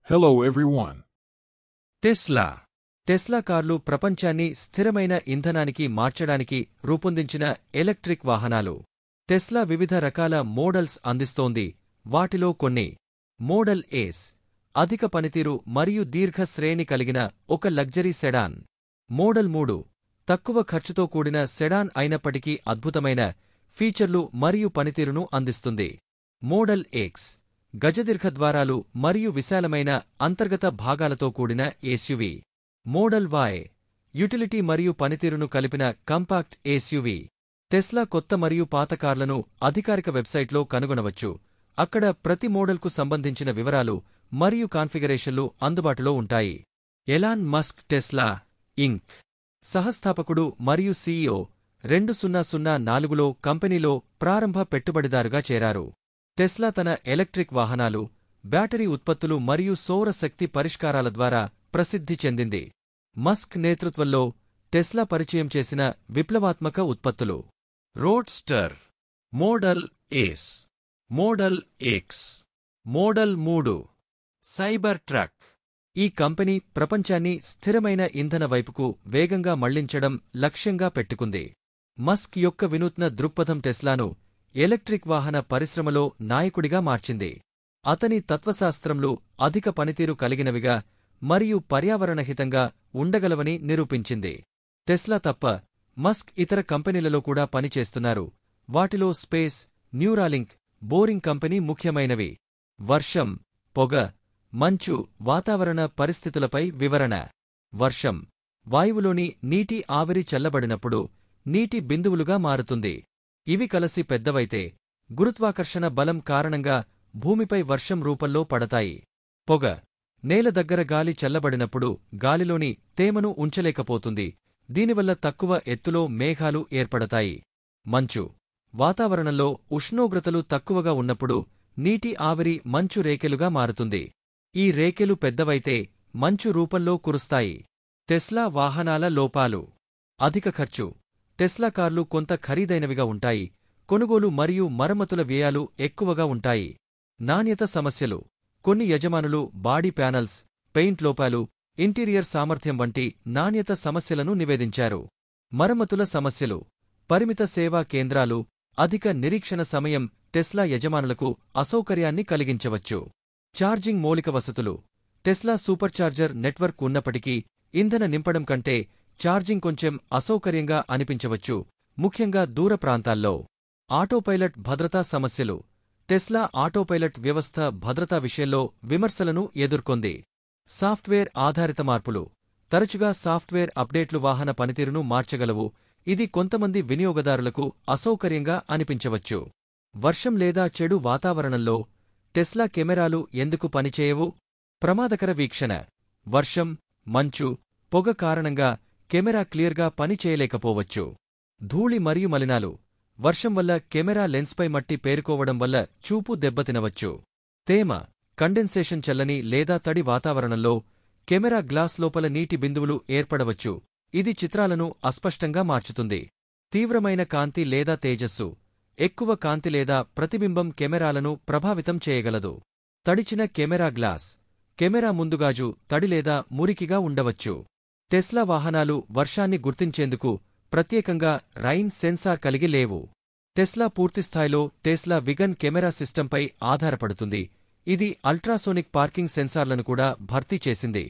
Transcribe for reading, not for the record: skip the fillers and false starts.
Hello everyone. Tesla కార్లు ప్రపంచాన్ని స్థిరమైన ఇంధనానికి మార్చడానికి రూపొందించిన ఎలక్ట్రిక్ వాహనాలు. టెస్లా వివిధ రకాల మోడల్స్ అందిస్తోంది. వాటిలో కొన్ని మోడల్ ఎస్ అధిక పనితీరు మరియు దీర్ఘ శ్రేణి కలిగిన ఒక లగ్జరీ సెడాన్. మోడల్ 3 తక్కువ ఖర్చుతో కూడిన సెడాన్ అయినప్పటికీ అద్భుతమైన ఫీచర్లు మరియు పనితీరును అందిస్తుంది. మోడల్ ఎక్స్ గజదీర్ఘ ద్వారాలు మరియు విశాలమైన అంతర్గత భాగాలతో కూడిన ఎస్యువి. మోడల్ వై యుటిలిటీ మరియు పనితీరును కలిపిన కంపాక్ట్ ఎస్యువి. టెస్లా కొత్త మరియు పాత కార్లను అధికారిక వెబ్సైట్లో కనుగొనవచ్చు. అక్కడ ప్రతి మోడల్కు సంబంధించిన వివరాలు మరియు కాన్ఫిగరేషన్లు అందుబాటులో ఉంటాయి. ఎలాన్ మస్క్ టెస్లా ఇంక్. సహస్థాపకుడు మరియు సీఈఓ 2004లో కంపెనీలో ప్రారంభ పెట్టుబడిదారుగా చేరారు. టెస్లా తన ఎలక్ట్రిక్ వాహనాలు, బ్యాటరీ ఉత్పత్తులు మరియు సౌర శక్తి పరిష్కారాల ద్వారా ప్రసిద్ధి చెందింది. మస్క్ నేతృత్వంలో టెస్లా పరిచయం చేసిన విప్లవాత్మక ఉత్పత్తులు. Roadster, model S, model X, model 3, cyber truck. ఈ కంపెనీ ప్రపంచాన్ని స్థిరమైన ఇంధన వైపుకు వేగంగా మళ్లించడం లక్ష్యంగా పెట్టుకుంది. మస్క్ యొక్క వినూత్న దృక్పథం టెస్లాను ఎలక్ట్రిక్ వాహన పరిశ్రమలో నాయకుడిగా మార్చింది. అతని తత్వశాస్త్రంలు అధిక పనితీరు కలిగినవిగా మరియు పర్యావరణహితంగా ఉండగలవని నిరూపించింది. టెస్లా తప్ప మస్క్ ఇతర కంపెనీలలో కూడా పనిచేస్తున్నారు. వాటిలో స్పేస్, న్యూరాలింక్, బోరింగ్ కంపెనీ ముఖ్యమైనవి. వర్షం, పొగ, మంచు వాతావరణ పరిస్థితులపై వివరణ. వర్షం వాయువులోని నీటి ఆవిరి చల్లబడినప్పుడు నీటి బిందువులుగా మారుతుంది. ఇవి కలసి పెద్దవైతే గురుత్వాకర్షణ బలం కారణంగా భూమిపై వర్షం రూపంలో పడతాయి. పొగ నేల దగ్గర గాలి చల్లబడినప్పుడు గాలిలోని తేమను ఉంచలేకపోతుంది. దీనివల్ల తక్కువ ఎత్తులో మేఘాలు ఏర్పడతాయి. మంచు వాతావరణంలో ఉష్ణోగ్రతలు తక్కువగా ఉన్నప్పుడు నీటి ఆవిరి మంచు రేకెలుగా మారుతుంది. ఈ రేకెలు పెద్దవైతే మంచు రూపంలో కురుస్తాయి. టెస్లా వాహనాల లోపాలు. అధిక ఖర్చు. టెస్లా కార్లు కొంత ఖరీదైనవిగా ఉంటాయి. కొనుగోలు మరియు మరమ్మతుల వ్యయాలు ఎక్కువగా ఉంటాయి. నాణ్యత సమస్యలు. కొన్ని యజమానులు బాడీ ప్యానల్స్, పెయింట్ లోపాలు, ఇంటీరియర్ సామర్థ్యం వంటి నాణ్యత సమస్యలను నివేదించారు. మరమ్మతుల సమస్యలు. పరిమిత సేవా కేంద్రాలు, అధిక నిరీక్షణ సమయం టెస్లా యజమానులకు అసౌకర్యాన్ని కలిగించవచ్చు. ఛార్జింగ్ మౌలిక వసతులు. టెస్లా సూపర్చార్జర్ నెట్వర్క్ ఉన్నప్పటికీ ఇంధన నింపడం కంటే ఛార్జింగ్ కొంచెం అసౌకర్యంగా అనిపించవచ్చు, ముఖ్యంగా దూర ప్రాంతాల్లో. ఆటోపైలట్ భద్రతా సమస్యలు. టెస్లా ఆటోపైలట్ వ్యవస్థ భద్రతా విషయంలో విమర్శలను ఎదుర్కొంది. సాఫ్ట్వేర్ ఆధారిత మార్పులు. తరచుగా సాఫ్ట్వేర్ అప్డేట్లు వాహన పనితీరును మార్చగలవు. ఇది కొంతమంది వినియోగదారులకు అసౌకర్యంగా అనిపించవచ్చు. వర్షం లేదా చెడు వాతావరణంలో టెస్లా కెమెరాలు ఎందుకు పనిచేయవు? ప్రమాదకర వీక్షణ. వర్షం, మంచు, పొగ కారణంగా కెమెరా క్లియర్గా పనిచేయలేకపోవచ్చు. ధూళి మరియు మలినాలు. వర్షం వల్ల కెమెరా లెన్స్పై మట్టి పేరుకోవడం వల్ల చూపు దెబ్బతినవచ్చు. తేమ, కండెన్సేషన్ చల్లని లేదా తడి వాతావరణంలో కెమెరా గ్లాస్ లోపల నీటి బిందువులు ఏర్పడవచ్చు. ఇది చిత్రాలను అస్పష్టంగా మార్చుతుంది. తీవ్రమైన కాంతి లేదా తేజస్సు. ఎక్కువ కాంతి లేదా ప్రతిబింబం కెమెరాలను ప్రభావితం చేయగలదు. తడిచిన కెమెరా గ్లాస్. కెమెరా ముందుగాజు తడి లేదా మురికిగా ఉండవచ్చు. టెస్లా వాహనాలు వర్షాన్ని గుర్తించేందుకు ప్రత్యేకంగా రైన్ సెన్సార్ కలిగి లేవు. టెస్లా పూర్తిస్థాయిలో టెస్లా విగన్ కెమెరా సిస్టంపై ఆధారపడుతుంది. ఇది అల్ట్రాసోనిక్ పార్కింగ్ సెన్సార్లను కూడా భర్తీ చేసింది.